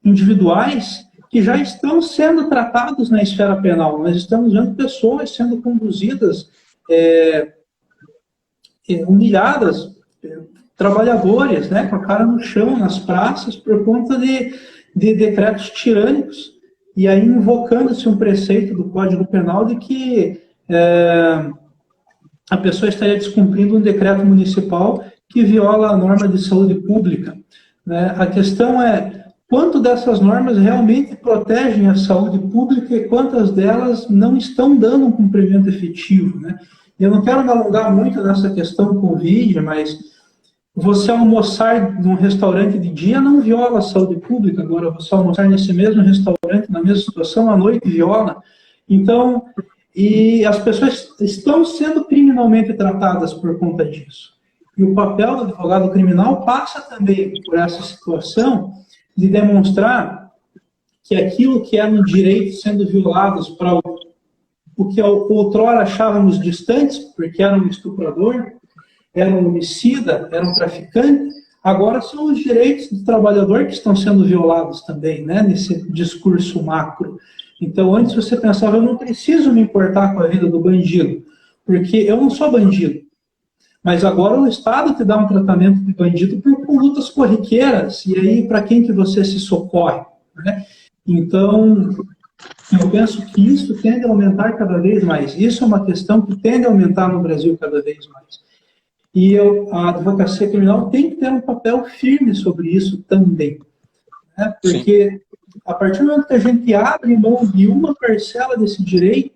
individuais que já estão sendo tratados na esfera penal. Nós estamos vendo pessoas sendo conduzidas, humilhadas, trabalhadores, né, com a cara no chão, nas praças, por conta de decretos tirânicos, e aí invocando-se um preceito do Código Penal de que a pessoa estaria descumprindo um decreto municipal que viola a norma de saúde pública, né? A questão é quanto dessas normas realmente protegem a saúde pública e quantas delas não estão dando um cumprimento efetivo, né? Eu não quero me alongar muito nessa questão Covid, mas você almoçar num restaurante de dia não viola a saúde pública, agora você almoçar nesse mesmo restaurante, na mesma situação, à noite viola. Então, e as pessoas estão sendo criminalmente tratadas por conta disso. E o papel do advogado criminal passa também por essa situação de demonstrar que aquilo que eram direitos sendo violados para o que outrora achávamos distantes, porque era um estuprador, era um homicida, era um traficante, agora são os direitos do trabalhador que estão sendo violados também, né, nesse discurso macro. Então, antes você pensava, eu não preciso me importar com a vida do bandido, porque eu não sou bandido. Mas agora o Estado te dá um tratamento de bandido por condutas corriqueiras, e aí para quem que você se socorre, né? Então, eu penso que isso tende a aumentar cada vez mais. Isso é uma questão que tende a aumentar no Brasil cada vez mais. E a advocacia criminal tem que ter um papel firme sobre isso também, né? Porque a partir do momento que a gente abre mão de uma parcela desse direito,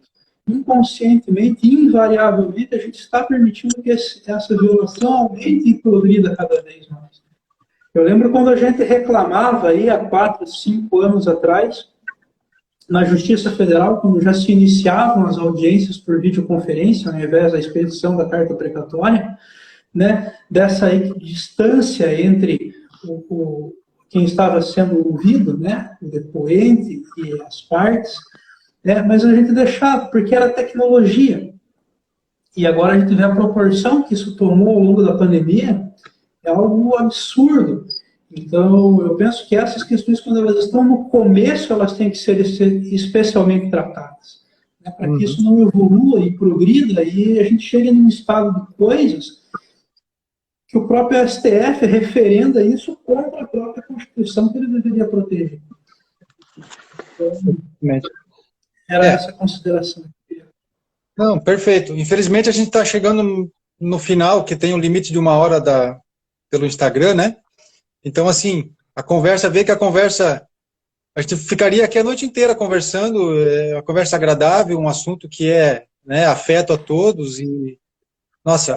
inconscientemente, invariavelmente, a gente está permitindo que essa violação aumente e progrida cada vez mais. Eu lembro quando a gente reclamava aí há 4, 5 anos atrás na Justiça Federal, quando já se iniciavam as audiências por videoconferência, ao invés da expedição da carta precatória, né, dessa distância entre quem estava sendo ouvido, né, o depoente e as partes, né, mas a gente deixava, porque era tecnologia. E agora a gente vê a proporção que isso tomou ao longo da pandemia, é algo absurdo. Então, eu penso que essas questões, quando elas estão no começo, elas têm que ser especialmente tratadas, né, para que isso não evolua e progrida e a gente chegue num estado de coisas que o próprio STF referenda isso contra a própria Constituição que ele deveria proteger. Então, era essa consideração. Não, perfeito. Infelizmente, a gente está chegando no final, que tem um limite de 1 hora pelo Instagram, né? Então, assim, a gente ficaria aqui a noite inteira conversando, uma conversa agradável, um assunto que é, né, afeto a todos, e, nossa,